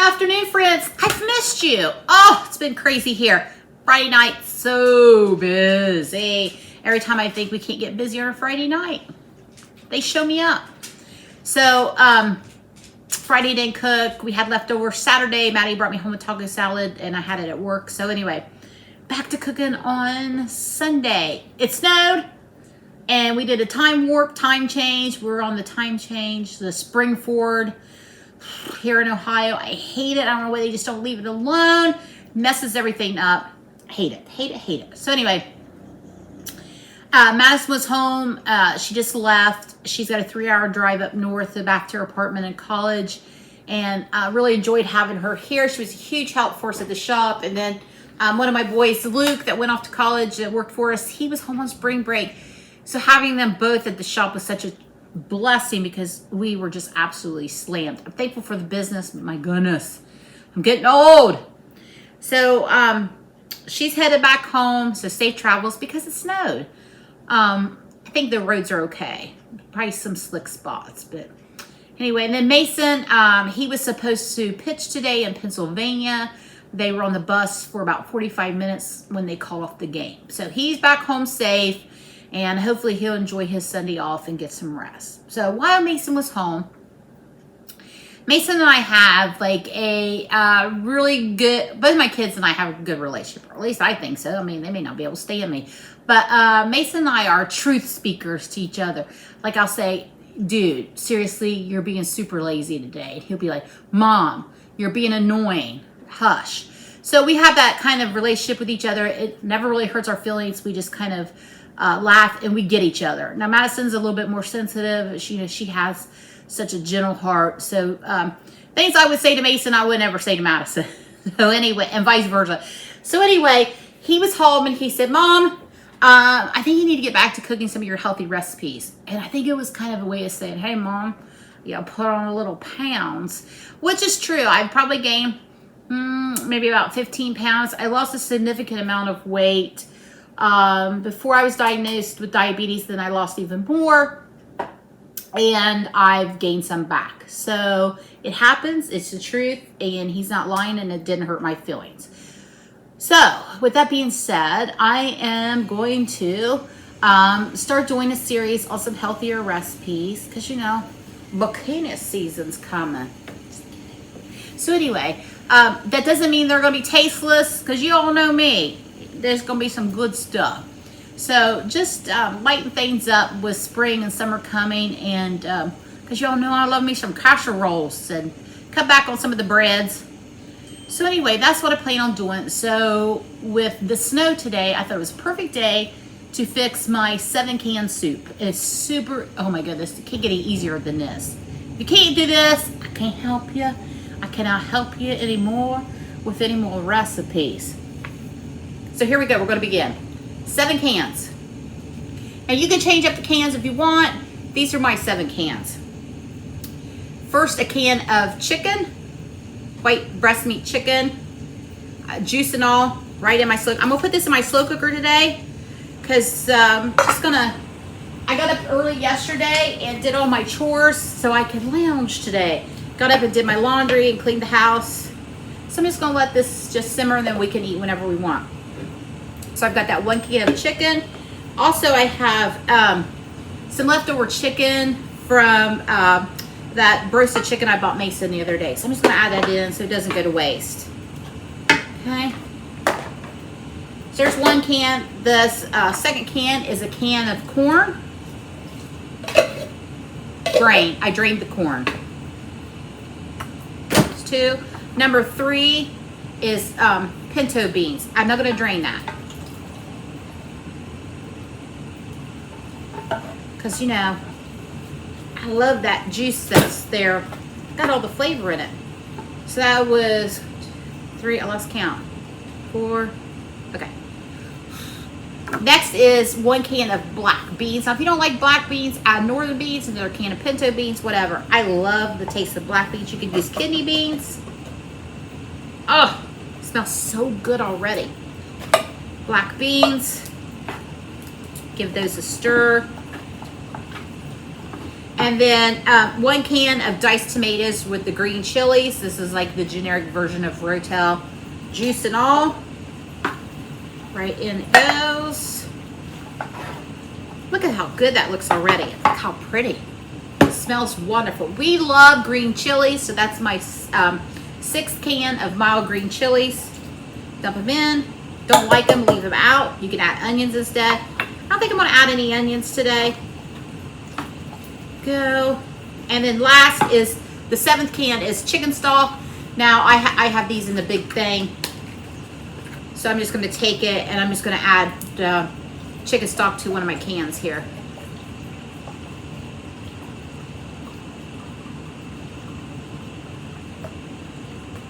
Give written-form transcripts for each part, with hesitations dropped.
afternoon, friends. I've missed you. Oh, it's been crazy here. Friday night, so busy. Every time I think we can't get busier on a Friday night, they show me up. So, Friday didn't cook. We had leftover Saturday. Maddie brought me home a taco salad, and I had it at work. So anyway, back to cooking on Sunday. It snowed, and we did a time change. We're on the time change, the spring forward here in Ohio. I hate it. I don't know why they just don't leave it alone. Messes everything up. Hate it. So anyway, Madison was home. She just left. She's got a 3-hour drive up north back to her apartment in college, and I really enjoyed having her here. She was a huge help for us at the shop. And then one of my boys, Luke, that went off to college that worked for us, he was home on spring break. So having them both at the shop was such a blessing because we were just absolutely slammed. I'm thankful for the business, but my goodness, I'm getting old. So she's headed back home, so safe travels because it snowed. I think the roads are okay. Probably some slick spots, but anyway. And then Mason, he was supposed to pitch today in Pennsylvania. They were on the bus for about 45 minutes when they called off the game. So he's back home safe, and hopefully he'll enjoy his Sunday off and get some rest. So while Mason was home, Mason and I have like a really good, both my kids and I have a good relationship, or at least I think so. I mean, they may not be able to stand me, but Mason and I are truth speakers to each other. Like I'll say, dude, seriously, you're being super lazy today. And he'll be like, Mom, you're being annoying. Hush. So we have that kind of relationship with each other. It never really hurts our feelings. We just kind of laugh and we get each other. Now Madison's a little bit more sensitive. She has such a gentle heart. So things I would say to Mason, I would never say to Madison. So anyway, and vice versa. So anyway, he was home and he said, Mom, I think you need to get back to cooking some of your healthy recipes. And I think it was kind of a way of saying, hey, Mom, put on a little pounds, which is true. I've probably gained maybe about 15 pounds. I lost a significant amount of weight before I was diagnosed with diabetes. Then I lost even more. And I've gained some back. So it happens. It's the truth. And he's not lying, and it didn't hurt my feelings. So with that being said, I am going to start doing a series on some healthier recipes. Because, bikini season's coming. So anyway, that doesn't mean they're going to be tasteless. Because you all know me. There's going to be some good stuff. So just lighten things up with spring and summer coming, and because y'all know I love me some casseroles, and cut back on some of the breads. So anyway, that's what I plan on doing. So with the snow today, I thought it was a perfect day to fix my 7-can soup. It's super, oh my goodness, it can't get any easier than this. If you can't do this, I can't help you. I cannot help you anymore with any more recipes. So here we go, we're going to begin. 7 cans. And you can change up the cans if you want. These are my 7 cans. First, a can of chicken, white breast meat chicken, juice and all, right in my slow. I'm gonna put this in my slow cooker today because I got up early yesterday and did all my chores so I could lounge today. Got up and did my laundry and cleaned the house. So I'm just gonna let this just simmer, and then we can eat whenever we want. So I've got that 1 can of chicken. Also, I have some leftover chicken from that roasted chicken I bought Mason the other day. So I'm just going to add that in so it doesn't go to waste. Okay. So there's 1 can. This second can is a can of corn. Drain. I drained the corn. That's 2. Number 3 is pinto beans. I'm not going to drain that. Because, I love that juice that's there. Got all the flavor in it. So that was 3, I lost count. 4, okay. Next is 1 can of black beans. Now, if you don't like black beans, add northern beans, another can of pinto beans, whatever. I love the taste of black beans. You can use kidney beans. Oh, it smells so good already. Black beans. Give those a stir. And then 1 can of diced tomatoes with the green chilies. This is like the generic version of Rotel. Juice and all. Right in it goes. Look at how good that looks already. Look how pretty. It smells wonderful. We love green chilies, so that's my 6th can of mild green chilies. Dump them in. Don't like them, leave them out. You can add onions instead. I don't think I'm going to add any onions today. Go. And then last is the 7th can is chicken stock. Now I have these in the big thing, so I'm just going to take it and I'm just going to add chicken stock to one of my cans here.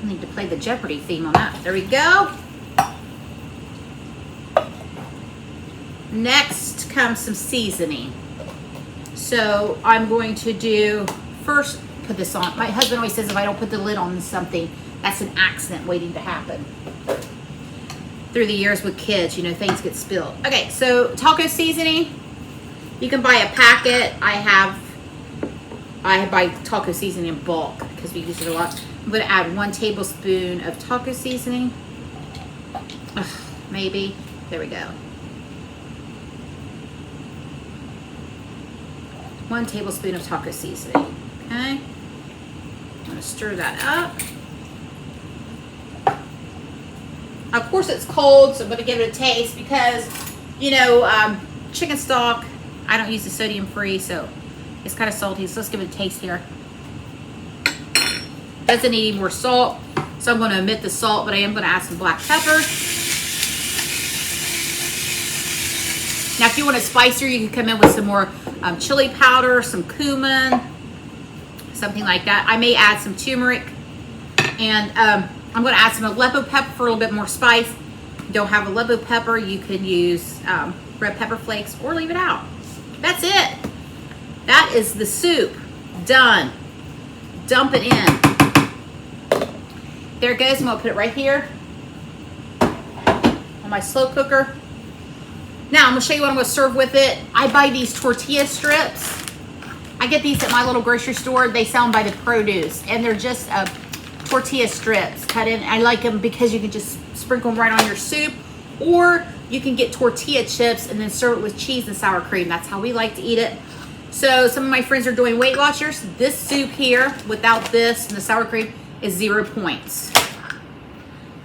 I need to play the Jeopardy theme on that. There we go. Next comes some seasoning. So I'm going to do, first put this on. My husband always says if I don't put the lid on something, that's an accident waiting to happen. Through the years with kids, you know, things get spilled. Okay, so taco seasoning. You can buy a packet. I buy taco seasoning in bulk because we use it a lot. I'm going to add 1 tablespoon of taco seasoning. Ugh, maybe. There we go. 1 tablespoon of taco seasoning. Okay. I'm going to stir that up. Of course it's cold, so I'm going to give it a taste because, you know, chicken stock, I don't use the sodium free, so it's kind of salty. So let's give it a taste here. Doesn't need any more salt, so I'm going to omit the salt, but I am going to add some black pepper. Now, if you want it spicier, you can come in with some more chili powder, some cumin, something like that. I may add some turmeric, and I'm going to add some Aleppo pepper for a little bit more spice. If you don't have Aleppo pepper, you can use red pepper flakes or leave it out. That's it. That is the soup. Done. Dump it in. There it goes. I'm going to put it right here on my slow cooker. Now, I'm going to show you what I'm going to serve with it. I buy these tortilla strips. I get these at my little grocery store. They sell them by the produce, and they're just tortilla strips cut in. I like them because you can just sprinkle them right on your soup, or you can get tortilla chips and then serve it with cheese and sour cream. That's how we like to eat it. So some of my friends are doing Weight Watchers. This soup here, without this and the sour cream, is 0 points.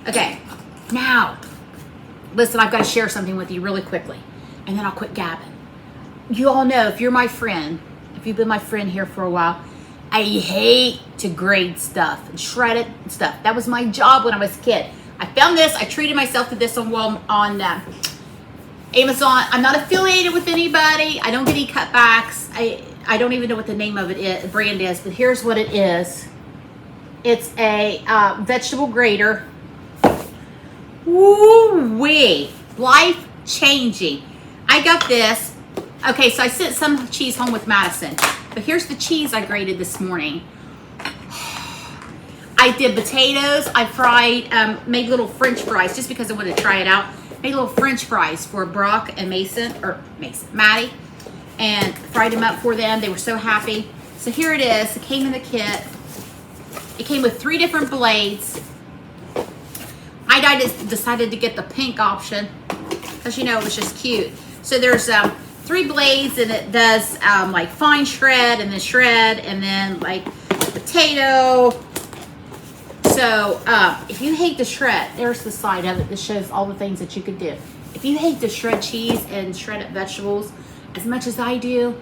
Okay, now, listen, I've got to share something with you really quickly, and then I'll quit gabbing. You all know, if you're my friend, if you've been my friend here for a while, I hate to grade stuff and shred it and stuff. That was my job when I was a kid. I found this. I treated myself to this on Amazon. I'm not affiliated with anybody. I don't get any cutbacks. I don't even know what the name of it is, brand is, but here's what it is. It's a vegetable grater. Woo-wee. Life-changing. I got this. Okay, so I sent some cheese home with Madison, but here's the cheese I grated this morning. I did potatoes. I fried, made little French fries just because I wanted to try it out. Made little French fries for Brock and Maddie, and fried them up for them. They were so happy. So here it is. It came in the kit. It came with 3 different blades. I decided to get the pink option because, you know, it was just cute. So there's 3 blades, and it does like fine shred and then like potato. So if you hate to shred, there's the side of it that shows all the things that you could do. If you hate to shred cheese and shred up vegetables as much as I do,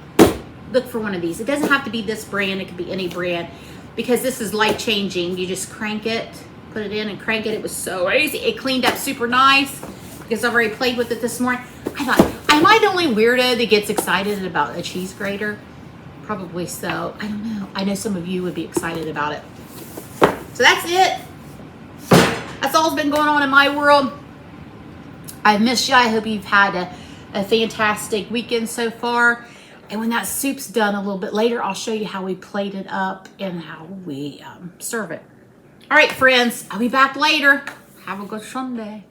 look for one of these. It doesn't have to be this brand. It could be any brand, because this is life-changing. You just crank it, put it in and crank it. It was so easy. It cleaned up super nice because I've already played with it this morning. I thought, am I the only weirdo that gets excited about a cheese grater? Probably so. I don't know. I know some of you would be excited about it. So that's it. That's all that's been going on in my world. I've missed you. I hope you've had a fantastic weekend so far. And when that soup's done a little bit later, I'll show you how we plate it up and how we serve it. All right, friends. I'll be back later. Have a good Sunday.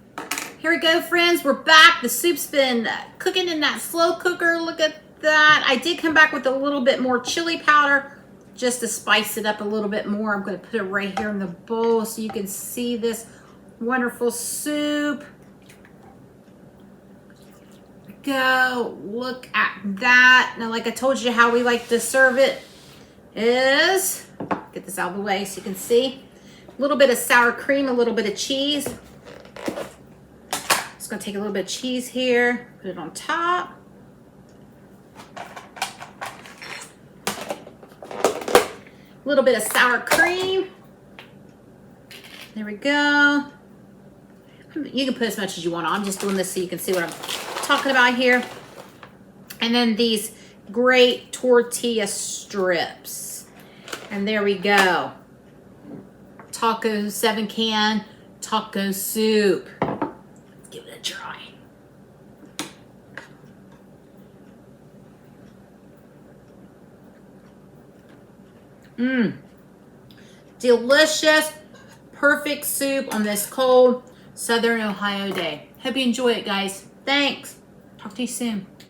Here we go, friends. We're back. The soup's been cooking in that slow cooker. Look at that. I did come back with a little bit more chili powder just to spice it up a little bit more. I'm going to put it right here in the bowl so you can see this wonderful soup. Go, look at that. Now, like I told you, how we like to serve it is, get this out of the way so you can see, a little bit of sour cream, a little bit of cheese. Just gonna take a little bit of cheese here, put it on top. A little bit of sour cream. There we go. You can put as much as you want on. I'm just doing this so you can see what I'm talking about here. And then these great tortilla strips. And there we go. Taco 7-can taco soup. Let's give it a try. Delicious, perfect soup on this cold Southern Ohio day. Hope you enjoy it, guys. Thanks. Talk to you soon.